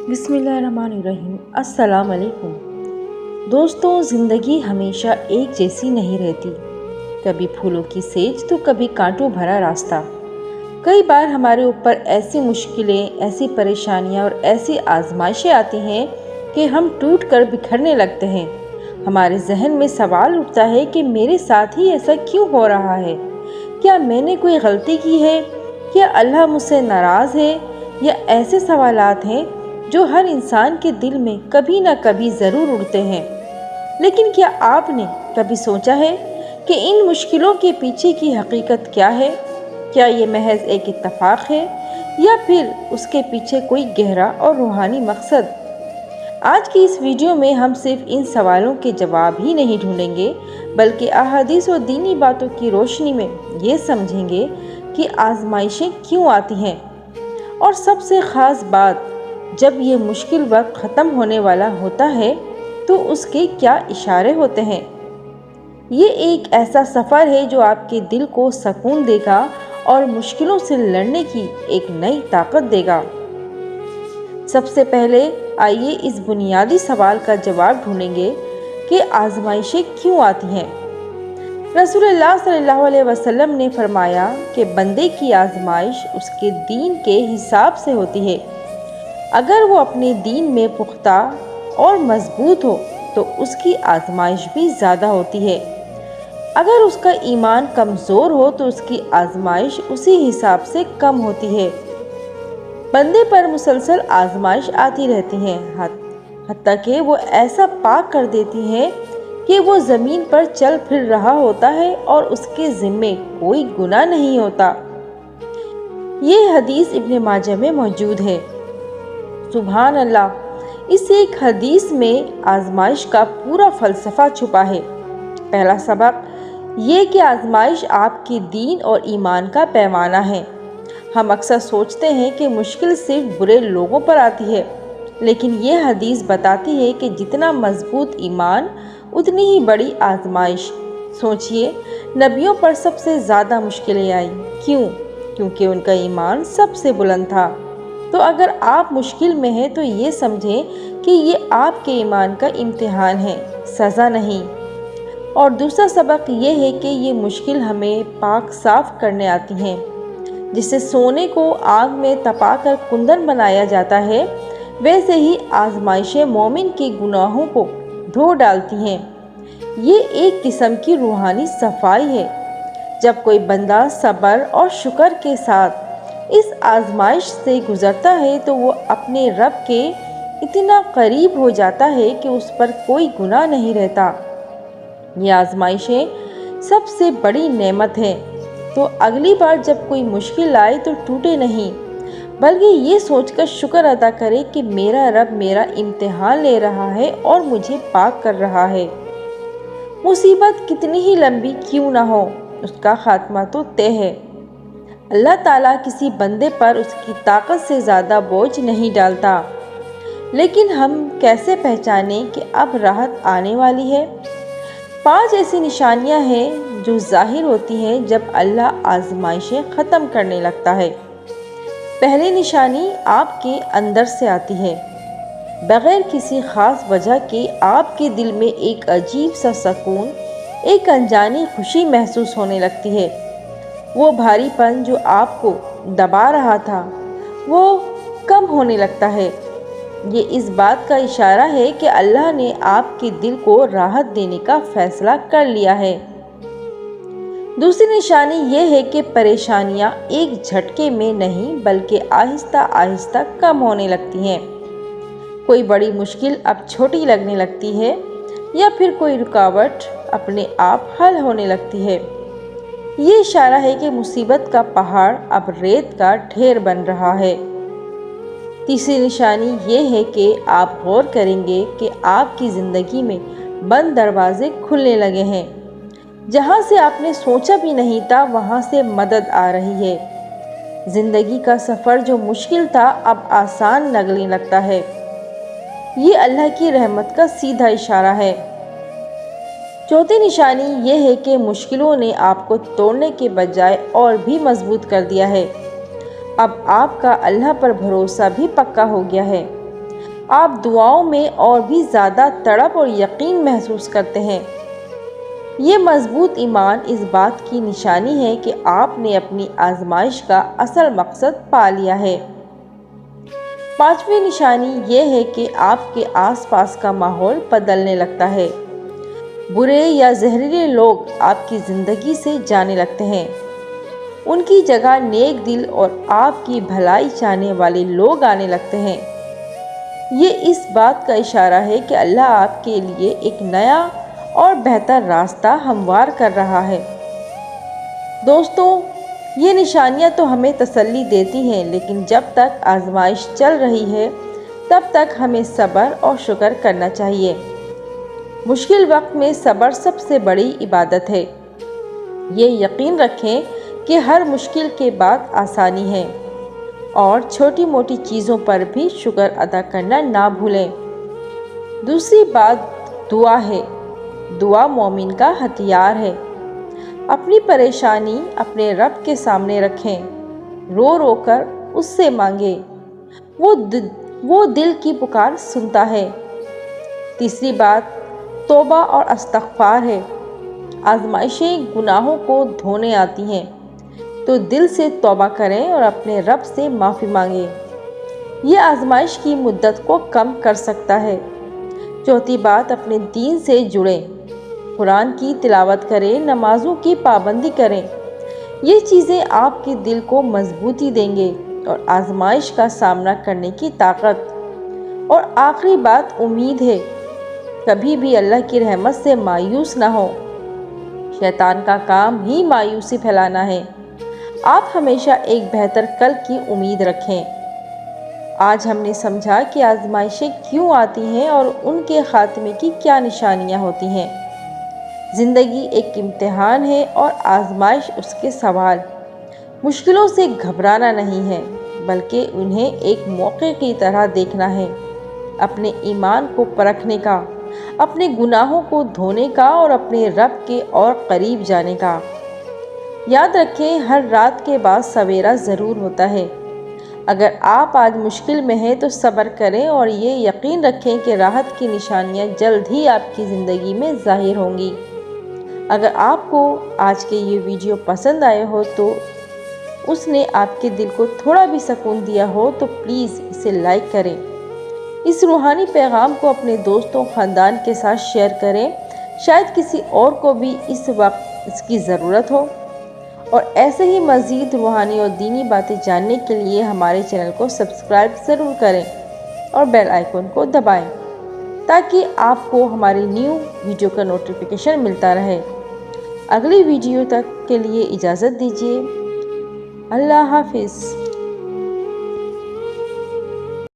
بسم اللہ الرحمن الرحیم۔ السلام علیکم دوستوں، زندگی ہمیشہ ایک جیسی نہیں رہتی، کبھی پھولوں کی سیج تو کبھی کانٹوں بھرا راستہ۔ کئی بار ہمارے اوپر ایسی مشکلیں، ایسی پریشانیاں اور ایسی آزمائشیں آتی ہیں کہ ہم ٹوٹ کر بکھرنے لگتے ہیں۔ ہمارے ذہن میں سوال اٹھتا ہے کہ میرے ساتھ ہی ایسا کیوں ہو رہا ہے؟ کیا میں نے کوئی غلطی کی ہے؟ کیا اللہ مجھ سے ناراض ہے؟ یا ایسے سوالات ہیں جو ہر انسان کے دل میں کبھی نہ کبھی ضرور اڑتے ہیں۔ لیکن کیا آپ نے کبھی سوچا ہے کہ ان مشکلوں کے پیچھے کی حقیقت کیا ہے؟ کیا یہ محض ایک اتفاق ہے یا پھر اس کے پیچھے کوئی گہرا اور روحانی مقصد؟ آج کی اس ویڈیو میں ہم صرف ان سوالوں کے جواب ہی نہیں ڈھونڈیں گے، بلکہ احادیث و دینی باتوں کی روشنی میں یہ سمجھیں گے کہ آزمائشیں کیوں آتی ہیں، اور سب سے خاص بات، جب یہ مشکل وقت ختم ہونے والا ہوتا ہے تو اس کے کیا اشارے ہوتے ہیں۔ یہ ایک ایسا سفر ہے جو آپ کے دل کو سکون دے گا اور مشکلوں سے لڑنے کی ایک نئی طاقت دے گا۔ سب سے پہلے آئیے اس بنیادی سوال کا جواب ڈھونڈیں گے کہ آزمائشیں کیوں آتی ہیں۔ رسول اللہ صلی اللہ علیہ وسلم نے فرمایا کہ بندے کی آزمائش اس کے دین کے حساب سے ہوتی ہے۔ اگر وہ اپنے دین میں پختہ اور مضبوط ہو تو اس کی آزمائش بھی زیادہ ہوتی ہے۔ اگر اس کا ایمان کمزور ہو تو اس کی آزمائش اسی حساب سے کم ہوتی ہے۔ بندے پر مسلسل آزمائش آتی رہتی ہیں، حتیٰ کہ وہ ایسا پاک کر دیتی ہیں کہ وہ زمین پر چل پھر رہا ہوتا ہے اور اس کے ذمے کوئی گناہ نہیں ہوتا۔ یہ حدیث ابن ماجہ میں موجود ہے۔ سبحان اللہ، اس ایک حدیث میں آزمائش کا پورا فلسفہ چھپا ہے۔ پہلا سبق یہ کہ آزمائش آپ کے دین اور ایمان کا پیمانہ ہے۔ ہم اکثر سوچتے ہیں کہ مشکل صرف برے لوگوں پر آتی ہے، لیکن یہ حدیث بتاتی ہے کہ جتنا مضبوط ایمان اتنی ہی بڑی آزمائش۔ سوچئے، نبیوں پر سب سے زیادہ مشکلیں آئیں، کیوں؟ کیونکہ ان کا ایمان سب سے بلند تھا۔ تو اگر آپ مشکل میں ہیں تو یہ سمجھیں کہ یہ آپ کے ایمان کا امتحان ہے، سزا نہیں۔ اور دوسرا سبق یہ ہے کہ یہ مشکل ہمیں پاک صاف کرنے آتی ہیں۔ جسے سونے کو آگ میں تپا کر کندن بنایا جاتا ہے، ویسے ہی آزمائشیں مومن کے گناہوں کو دھو ڈالتی ہیں۔ یہ ایک قسم کی روحانی صفائی ہے۔ جب کوئی بندہ صبر اور شکر کے ساتھ اس آزمائش سے گزرتا ہے تو وہ اپنے رب کے اتنا قریب ہو جاتا ہے کہ اس پر کوئی گناہ نہیں رہتا۔ یہ آزمائشیں سب سے بڑی نعمت ہے۔ تو اگلی بار جب کوئی مشکل آئے تو ٹوٹے نہیں، بلکہ یہ سوچ کر شکر ادا کرے کہ میرا رب میرا امتحان لے رہا ہے اور مجھے پاک کر رہا ہے۔ مصیبت کتنی ہی لمبی کیوں نہ ہو، اس کا خاتمہ تو طے ہے۔ اللہ تعالیٰ کسی بندے پر اس کی طاقت سے زیادہ بوجھ نہیں ڈالتا۔ لیکن ہم کیسے پہچانیں کہ اب راحت آنے والی ہے؟ 5 ایسی نشانیاں ہیں جو ظاہر ہوتی ہیں جب اللہ آزمائشیں ختم کرنے لگتا ہے۔ پہلی نشانی آپ کے اندر سے آتی ہے۔ بغیر کسی خاص وجہ کے آپ کے دل میں ایک عجیب سا سکون، ایک انجانی خوشی محسوس ہونے لگتی ہے۔ وہ بھاری پن جو آپ کو دبا رہا تھا وہ کم ہونے لگتا ہے۔ یہ اس بات کا اشارہ ہے کہ اللہ نے آپ کے دل کو راحت دینے کا فیصلہ کر لیا ہے۔ دوسری نشانی یہ ہے کہ پریشانیاں ایک جھٹکے میں نہیں بلکہ آہستہ آہستہ کم ہونے لگتی ہیں۔ کوئی بڑی مشکل اب چھوٹی لگنے لگتی ہے، یا پھر کوئی رکاوٹ اپنے آپ حل ہونے لگتی ہے۔ یہ اشارہ ہے کہ مصیبت کا پہاڑ اب ریت کا ڈھیر بن رہا ہے۔ تیسری نشانی یہ ہے کہ آپ غور کریں گے کہ آپ کی زندگی میں بند دروازے کھلنے لگے ہیں۔ جہاں سے آپ نے سوچا بھی نہیں تھا وہاں سے مدد آ رہی ہے۔ زندگی کا سفر جو مشکل تھا اب آسان لگنے لگتا ہے۔ یہ اللہ کی رحمت کا سیدھا اشارہ ہے۔ چوتھی نشانی یہ ہے کہ مشکلوں نے آپ کو توڑنے کے بجائے اور بھی مضبوط کر دیا ہے۔ اب آپ کا اللہ پر بھروسہ بھی پکا ہو گیا ہے۔ آپ دعاؤں میں اور بھی زیادہ تڑپ اور یقین محسوس کرتے ہیں۔ یہ مضبوط ایمان اس بات کی نشانی ہے کہ آپ نے اپنی آزمائش کا اصل مقصد پا لیا ہے۔ پانچویں نشانی یہ ہے کہ آپ کے آس پاس کا ماحول بدلنے لگتا ہے۔ برے یا زہریلے لوگ آپ کی زندگی سے جانے لگتے ہیں۔ ان کی جگہ نیک دل اور آپ کی بھلائی چاہنے والے لوگ آنے لگتے ہیں۔ یہ اس بات کا اشارہ ہے کہ اللہ آپ کے لیے ایک نیا اور بہتر راستہ ہموار کر رہا ہے۔ دوستو، یہ نشانیاں تو ہمیں تسلی دیتی ہیں، لیکن جب تک آزمائش چل رہی ہے تب تک ہمیں صبر اور شکر کرنا چاہیے۔ مشکل وقت میں صبر سب سے بڑی عبادت ہے۔ یہ یقین رکھیں کہ ہر مشکل کے بعد آسانی ہے، اور چھوٹی موٹی چیزوں پر بھی شکر ادا کرنا نہ بھولیں۔ دوسری بات دعا ہے۔ دعا مومن کا ہتھیار ہے۔ اپنی پریشانی اپنے رب کے سامنے رکھیں، رو رو کر اس سے مانگیں، وہ دل کی پکار سنتا ہے۔ تیسری بات توبہ اور استغفار ہے۔ آزمائشیں گناہوں کو دھونے آتی ہیں، تو دل سے توبہ کریں اور اپنے رب سے معافی مانگیں۔ یہ آزمائش کی مدت کو کم کر سکتا ہے۔ چوتھی بات اپنے دین سے جڑیں، قرآن کی تلاوت کریں، نمازوں کی پابندی کریں۔ یہ چیزیں آپ کے دل کو مضبوطی دیں گے اور آزمائش کا سامنا کرنے کی طاقت۔ اور آخری بات امید ہے۔ کبھی بھی اللہ کی رحمت سے مایوس نہ ہو۔ شیطان کا کام ہی مایوسی پھیلانا ہے۔ آپ ہمیشہ ایک بہتر کل کی امید رکھیں۔ آج ہم نے سمجھا کہ آزمائشیں کیوں آتی ہیں اور ان کے خاتمے کی کیا نشانیاں ہوتی ہیں۔ زندگی ایک امتحان ہے اور آزمائش اس کے سوال۔ مشکلوں سے گھبرانا نہیں ہے، بلکہ انہیں ایک موقع کی طرح دیکھنا ہے، اپنے ایمان کو پرکھنے کا، اپنے گناہوں کو دھونے کا اور اپنے رب کے اور قریب جانے کا۔ یاد رکھیں، ہر رات کے بعد سویرا ضرور ہوتا ہے۔ اگر آپ آج مشکل میں ہیں تو صبر کریں اور یہ یقین رکھیں کہ راحت کی نشانیاں جلد ہی آپ کی زندگی میں ظاہر ہوں گی۔ اگر آپ کو آج کے یہ ویڈیو پسند آئے ہو تو اس نے آپ کے دل کو تھوڑا بھی سکون دیا ہو تو پلیز اسے لائک کریں۔ اس روحانی پیغام کو اپنے دوستوں خاندان کے ساتھ شیئر کریں، شاید کسی اور کو بھی اس وقت اس کی ضرورت ہو۔ اور ایسے ہی مزید روحانی اور دینی باتیں جاننے کے لیے ہمارے چینل کو سبسکرائب ضرور کریں اور بیل آئیکن کو دبائیں تاکہ آپ کو ہماری نیو ویڈیو کا نوٹیفیکیشن ملتا رہے۔ اگلی ویڈیو تک کے لیے اجازت دیجیے۔ اللہ حافظ۔